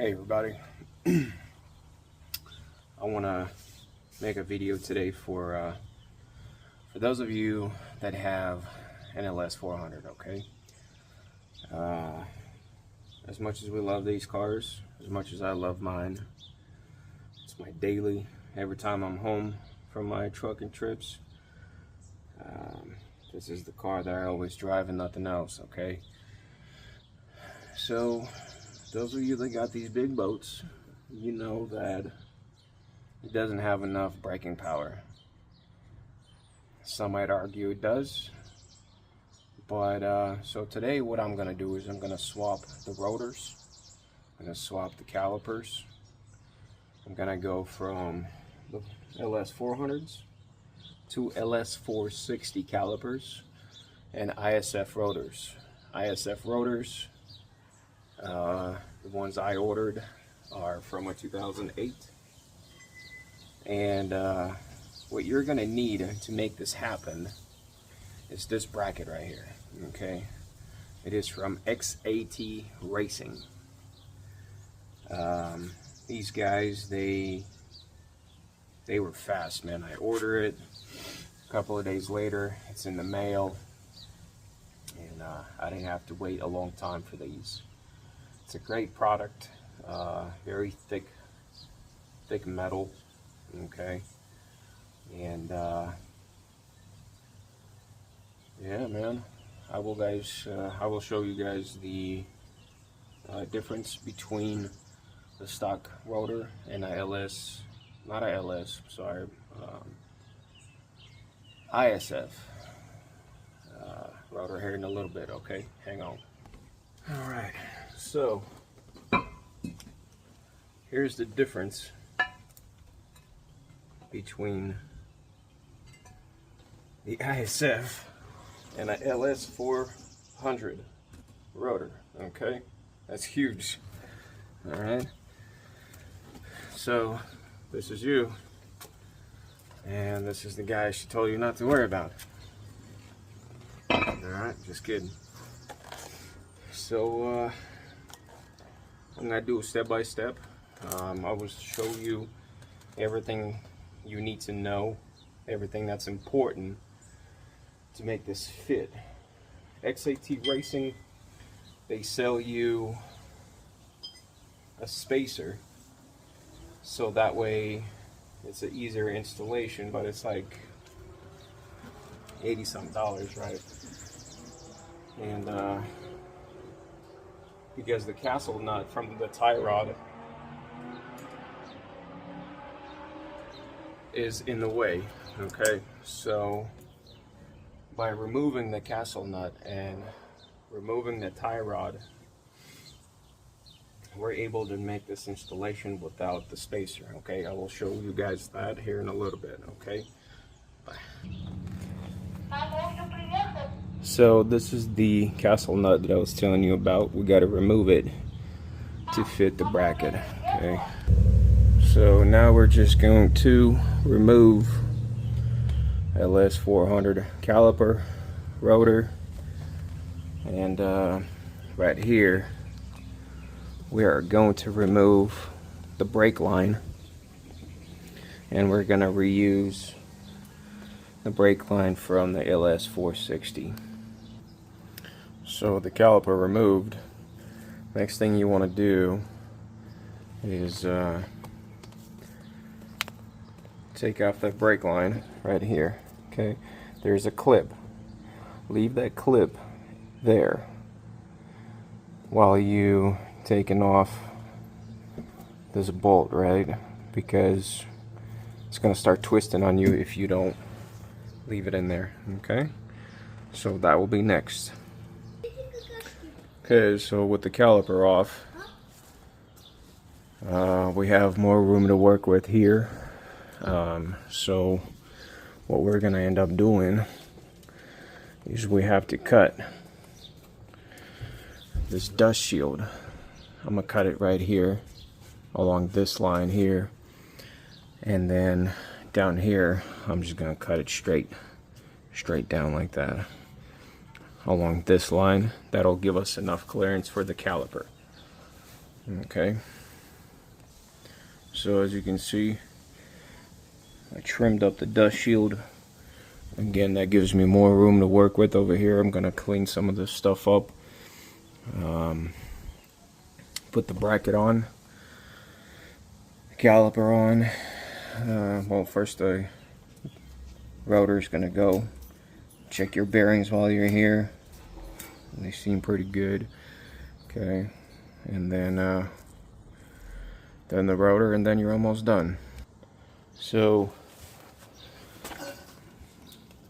Hey everybody, I want to make a video today for those of you that have an ls400. Okay, as much as we love these cars, as much as I love mine, it's my daily. Every time I'm home from my trucking trips, this is the car that I always drive and nothing else. Okay, so those of you that got these big boats, you know that it doesn't have enough braking power. Some might argue it does, but so today what I'm going to do is I'm going to swap the rotors, I'm going to swap the calipers. I'm going to go from the ls400s to ls460 calipers and ISF rotors. ISF rotors, the ones I ordered are from a 2008, and what you're gonna need to make this happen is this bracket right here. Okay, it is from XAT Racing. These guys, they were fast, man. I order it, a couple of days later it's in the mail, and I didn't have to wait a long time for these. It's a great product, very thick metal. Okay, and yeah, man, I will show you guys the difference between the stock rotor and a ISF rotor here in a little bit. Okay, hang on. All right, so here's the difference between the ISF and a ls400 rotor. Okay, that's huge. All right, so this is you, and this is the guy she told you not to worry about. All right, just kidding. So I'm gonna do a step-by-step. I will show you everything you need to know, everything that's important to make this fit. XAT Racing, they sell you a spacer, so that way it's an easier installation, but it's like $80-something, right? And because the castle nut from the tie rod is in the way. Okay, so by removing the castle nut and removing the tie rod, we're able to make this installation without the spacer. Okay, I will show you guys that here in a little bit. Okay, bye. So this is the castle nut that I was telling you about. We got to remove it to fit the bracket. Okay, so now we're just going to remove ls400 caliper, rotor, and right here we are going to remove the brake line, and we're going to reuse the brake line from the ls460. So the caliper removed, next thing you want to do is take off the brake line right here. Okay, there's a clip. Leave that clip there while you taking off this bolt, right? Because it's gonna start twisting on you if you don't leave it in there. Okay, so that will be next. Okay, so with the caliper off, we have more room to work with here. So what we're gonna end up doing is we have to cut this dust shield. I'm gonna cut it right here along this line here, and then down here I'm just gonna cut it straight down like that along this line. That'll give us enough clearance for the caliper. Okay, So as you can see, I trimmed up the dust shield. Again, that gives me more room to work with over here. I'm gonna clean some of this stuff up. Put the bracket on, caliper on. Well, first the rotor's gonna go. Check your bearings while you're here. They seem pretty good. Okay, and then the rotor, and then you're almost done. So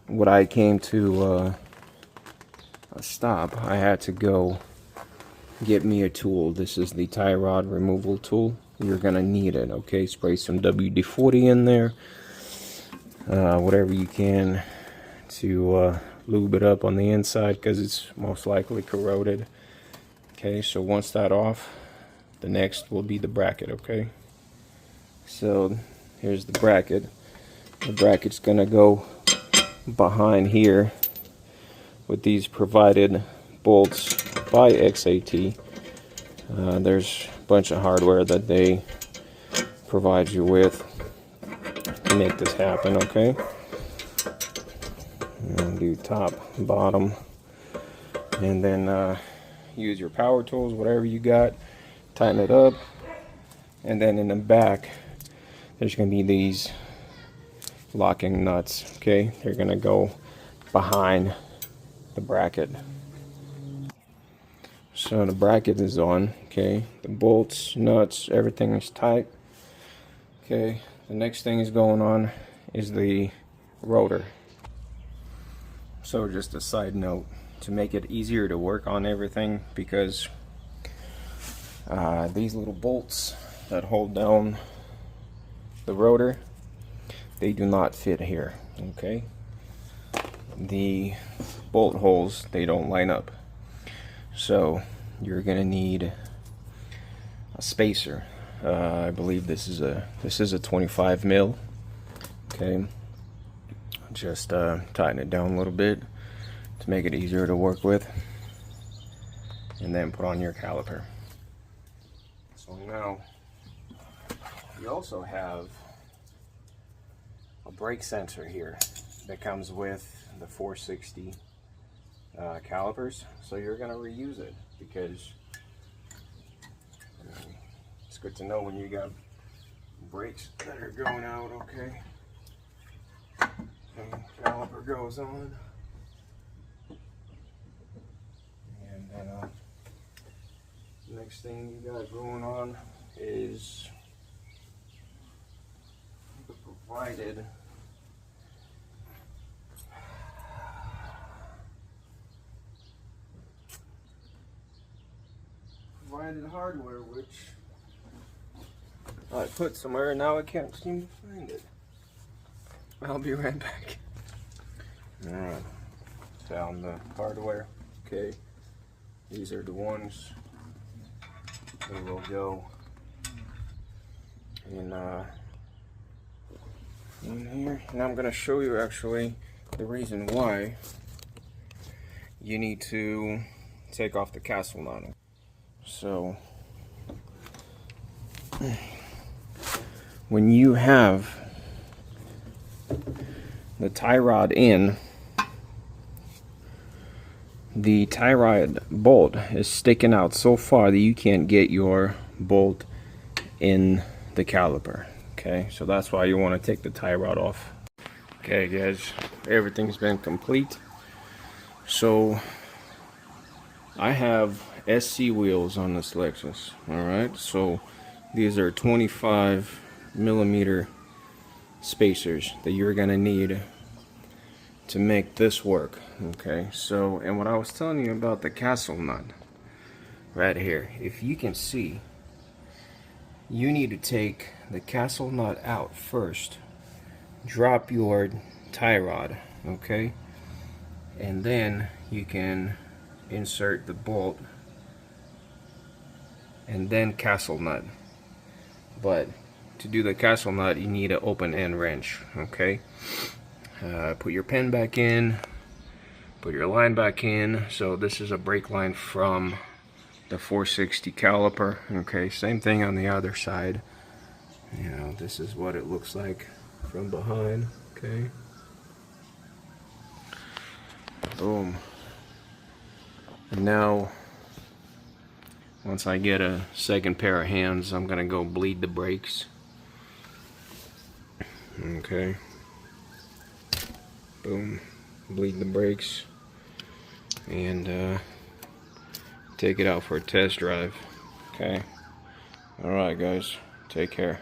what I came to a stop, I had to go get me a tool. This is the tie rod removal tool. You're gonna need it. Okay, spray some WD-40 in there, whatever you can to lube it up on the inside, because it's most likely corroded. Okay, so once that's off, the next will be the bracket. Okay, so here's the bracket. The bracket's gonna go behind here with these provided bolts by XAT. There's a bunch of hardware that they provide you with to make this happen. Okay, and do top, bottom, and then use your power tools, whatever you got, tighten it up. And then in the back there's going to be these locking nuts. Okay, they're going to go behind the bracket. So the bracket is on. Okay, the bolts, nuts, everything is tight. Okay, the next thing is going on is the rotor. So just a side note, to make it easier to work on everything, because these little bolts that hold down the rotor, they do not fit here. Okay, the bolt holes, they don't line up, so you're gonna need a spacer. I believe this is a 25 mil. Okay, just tighten it down a little bit to make it easier to work with, and then put on your caliper. So now you also have a brake sensor here that comes with the 460 calipers, so you're going to reuse it, because it's good to know when you got brakes that are going out. Okay, and caliper goes on. And then next thing you got going on is the provided hardware, which I put somewhere and now I can't seem to find it. I'll be right back. Alright, found the hardware. Okay, these are the ones that will go in here, and I'm going to show you actually the reason why you need to take off the castle nut. So when you have the tie rod in, the tie rod bolt is sticking out so far that you can't get your bolt in the caliper. Okay, so that's why you want to take the tie rod off. Okay guys, everything's been complete. So I have SC wheels on this Lexus. Alright, so these are 25 millimeter spacers that you're gonna need to make this work. Okay, so, and what I was telling you about the castle nut right here, if you can see, you need to take the castle nut out first, drop your tie rod, okay, and then you can insert the bolt and then castle nut. But to do the castle nut, you need an open end wrench. Okay, put your pen back in, put your line back in. So this is a brake line from the 460 caliper. Okay, same thing on the other side. You know, this is what it looks like from behind. Okay. Boom. And now, once I get a second pair of hands, I'm gonna go bleed the brakes. Okay. Boom. Bleed the brakes. And take it out for a test drive. Okay. Alright guys. Take care.